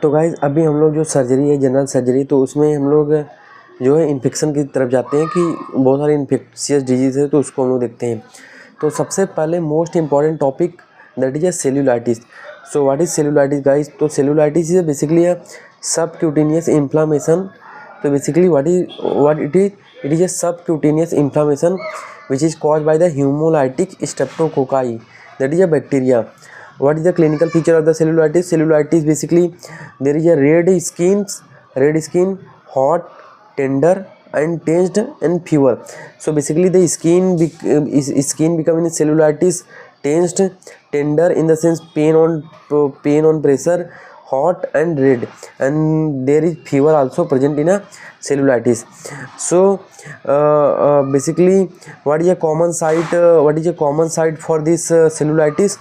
तो गाइज अभी हम लोग जो सर्जरी है जनरल सर्जरी, तो उसमें हम लोग जो है इन्फेक्शन की तरफ जाते हैं कि बहुत सारी इन्फेक्शियस डिजीज़ है तो उसको हम लोग देखते हैं। तो सबसे पहले most important topic that is a cellulitis. So what is cellulitis guys? तो cellulitis is basically a subcutaneous inflammation. तो basically what it is? It is a subcutaneous inflammation which is caused by the hemolytic streptococci, that is a bacteria. What is the clinical feature of the cellulitis? Cellulitis basically there is a red skin, hot, tender and tensed and fever. So basically the skin becoming cellulitis tensed, tender in the sense pain on pressure, hot and red, and there is fever also present in a cellulitis. So basically what is a common site for this cellulitis?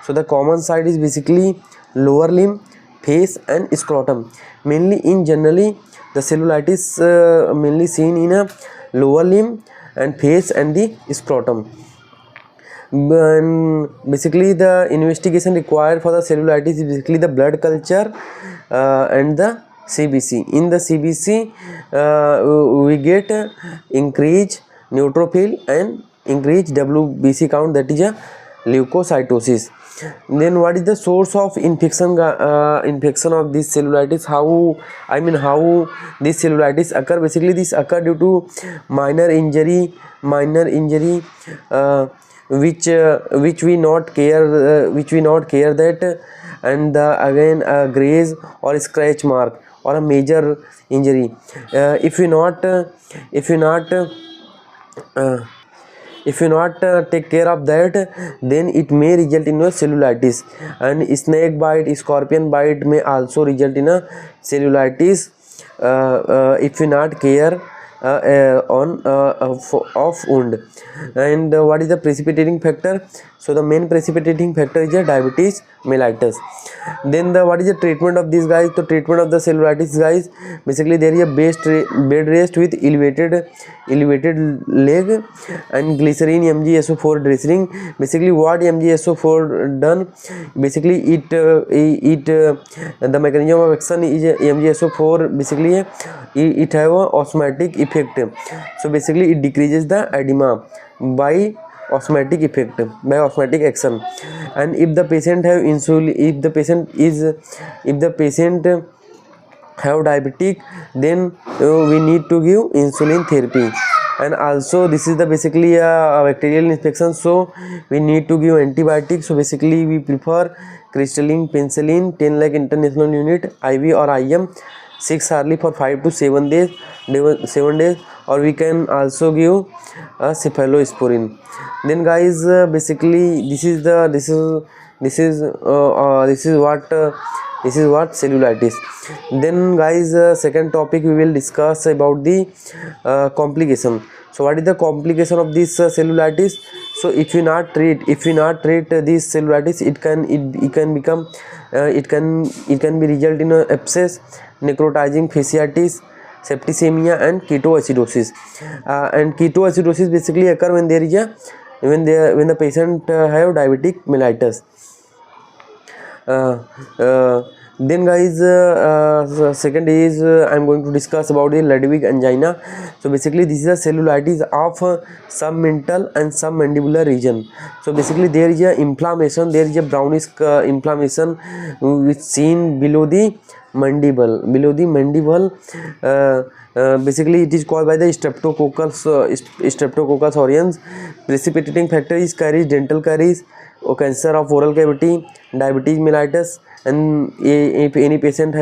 So the common site is basically lower limb, face and scrotum. Mainly in generally the cellulitis mainly seen in a lower limb and face and the scrotum. Basically the investigation required for the cellulitis is basically the blood culture and the CBC. In the CBC we get increased neutrophil and increased WBC count, that is a leukocytosis. Then what is the source of infection of this cellulitis? How this cellulitis occur? Basically this occur due to minor injury which we not care that, and again a graze or scratch mark or a major injury. If you not take care of that, then it may result in a cellulitis. And snake bite, scorpion bite may also result in a cellulitis if you not care of wound. And what is the precipitating factor? So the main precipitating factor is a diabetes mellitus. Then what is the treatment of these guys? The treatment of the cellulitis guys, basically there is a bed rest with elevated leg and glycerin MgSO4 dressing. Basically what MgSO4 done? Basically it the mechanism of action is MgSO4 basically it have a osmotic effect. So basically it decreases the edema by osmotic action. And if the patient have insulin, if the patient have diabetic, then we need to give insulin therapy. And also this is the basically a bacterial infection, so we need to give antibiotics. So basically we prefer crystalline penicillin 10 lakh international unit IV or IM 6 hourly for 5 to 7 days, or we can also give cephalosporin. Then guys basically this is what cellulitis. Then guys second topic we will discuss about the complication. So what is the complication of this cellulitis? So if you not treat this cellulitis, it can become it can be result in a abscess, necrotizing fasciitis, septicemia and ketoacidosis. And ketoacidosis basically occur when there is when the patient have diabetic mellitus. Then guys second is I'm going to discuss about the Ludwig angina. So basically this is a cellulitis of submental and submandibular region. So basically there is a inflammation, there is a brownish inflammation which seen below the mandible. Basically it is caused by the streptococcus aureus. Precipitating factor is caries, dental caries, or cancer of oral cavity, diabetes mellitus, and if any patient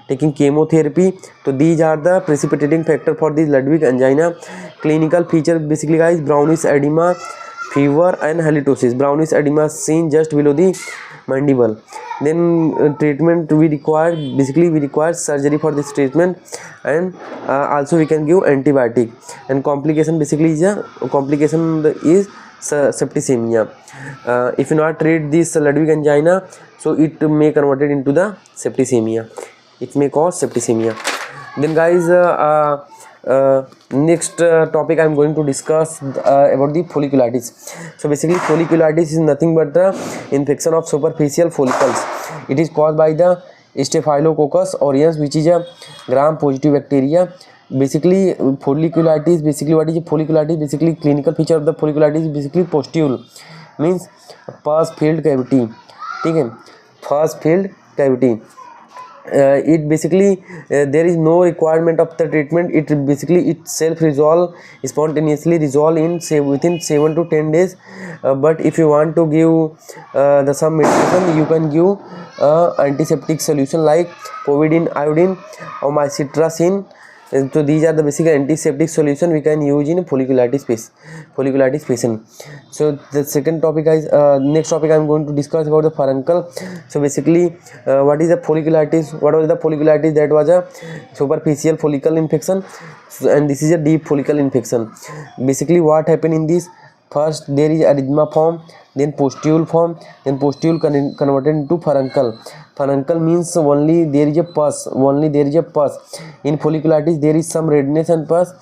taking chemotherapy. So these are the precipitating factor for the Ludwig angina. Clinical feature basically guys, brownish edema, fever and halitosis. Brownish edema seen just below the mandible. Then treatment we require surgery for this treatment, and also we can give antibiotic. And complication basically is septicemia. If you not treat this Ludwig angina, so it may converted into the septicemia. It may cause septicemia. Then guys next topic I am going to discuss about the folliculitis. So basically folliculitis is nothing but the infection of superficial follicles. It is caused by the Staphylococcus aureus, which is a gram-positive bacteria. Basically, folliculitis. Basically, what is folliculitis? Basically, clinical feature of the folliculitis is basically pustule, means pus filled cavity. ठीक है, pus filled cavity. It basically there is no requirement of the treatment. It basically it self resolve, spontaneously resolve in within 7 to 10 days. But if you want to give the some medication, you can give antiseptic solution like povidone iodine or mycitracin. So these are the basic antiseptic solution we can use in folliculitis patient. So the second topic is next topic I am going to discuss about the furuncle. So basically what is the folliculitis? What was the folliculitis? That was a superficial follicle infection, and this is a deep follicle infection. Basically what happened in this? First there is erythema form, then pustule form, then pustule converted into furuncle. Furuncle means only there is a pus, in folliculitis there is some redness and pus,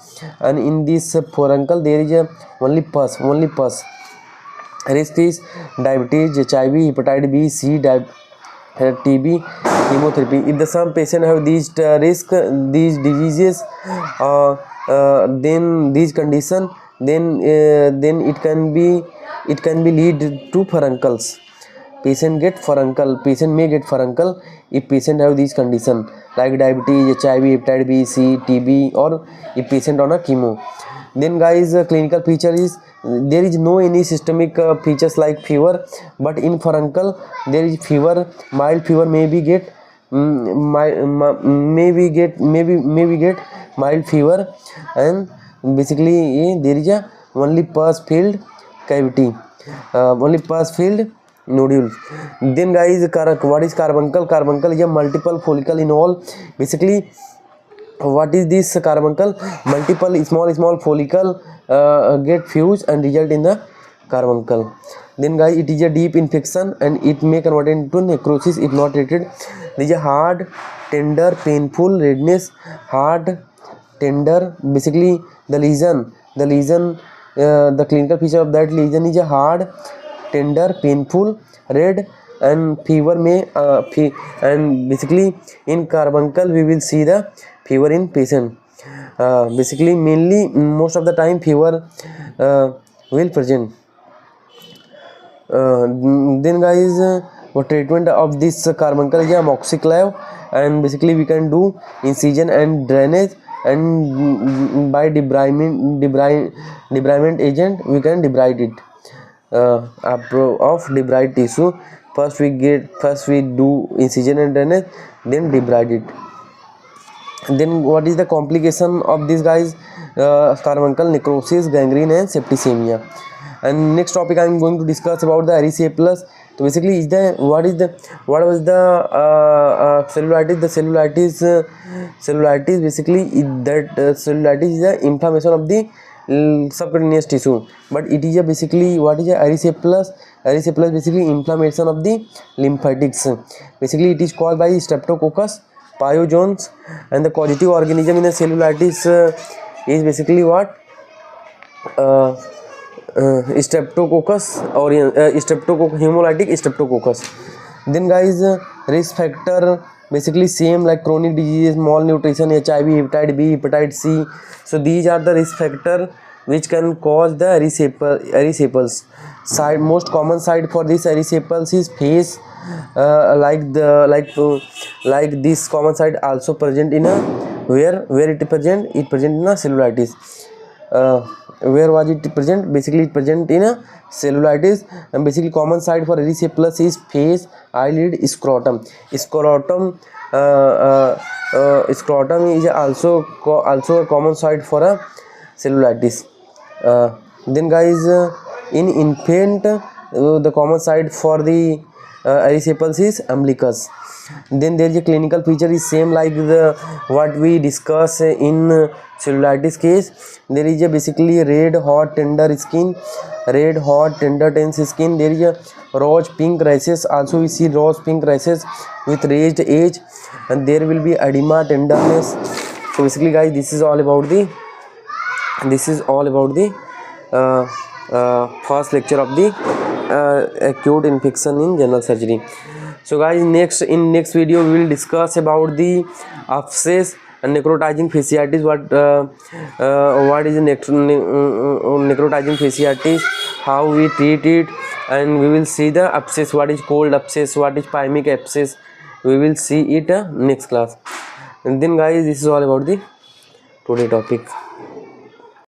and in this furuncle there is a only pus. Risk is diabetes, HIV, hepatitis B, C, TB, chemotherapy. If the some patient have these risk, these diseases, then these condition, then it can be lead to furuncles. Patient may get furuncle if patient have these condition like diabetes, HIV, hepatitis B, C, TB, or if patient on a chemo. Then guys, clinical feature is there is no any systemic features like fever, but in furuncle there is fever, mild fever maybe get mild fever, and basically there is a only pus filled cavity, only pus filled nodules. Then guys, what is carbuncle? Carbuncle is a multiple follicle in all. Basically what is this carbuncle? Multiple small follicle get fused and result in the carbuncle. Then guys, it is a deep infection and it may convert into necrosis if not treated. There is a hard, tender, painful, redness, hard, tender. Basically the lesion, the clinical feature of that lesion is a hard, tender, painful, red, and fever may and basically in carbuncle we will see the fever in patient. Basically mainly most of the time fever will present. Then guys, what treatment of this carbuncle is amoxiclav, and basically we can do incision and drainage, and by debridement agent we can debride it. Of debride tissue, first we do incision and drainage, then debride it. Then what is the complication of this guys? Carbuncle, necrosis, gangrene, and septicemia. And next topic I am going to discuss about the erysipelas. So basically what was the cellulitis? The cellulitis basically cellulitis is the inflammation of the subcutaneous tissue, but it is basically what is erysipelas? Erysipelas basically inflammation of the lymphatics. Basically it is caused by Streptococcus pyogenes, and the causative organism in the cellulitis is basically what? Streptococcus or hemolytic Streptococcus. Then guys, risk factor basically same like chronic diseases, malnutrition, HIV, hepatitis B, hepatitis C. So these are the risk factor which can cause the erysipelas. Most common site for this erysipelas is face, like this common site also present in a where it present in a cellulitis. Where was it present? Basically it present in a cellulitis, and basically common site for erysipelas is face, eyelid, scrotum. Scrotum is also a common site for a cellulitis. Then guys, in infant the common site for the erysipelas is umbilicus. Then there is a clinical feature is same like what we discuss in cellulitis case. There is a basically red hot tender skin, tense skin. There is a rose pink rashes, also we see rose pink rashes with raised edge, and there will be edema, tenderness. So basically guys, this is all about the first lecture of the acute infection in general surgery. So guys, in next video we will discuss about the abscess and necrotizing fasciitis. What is necrotizing fasciitis, how we treat it, and we will see the abscess, what is cold abscess, what is pymic abscess. We will see it next class. And then guys, this is all about the today topic.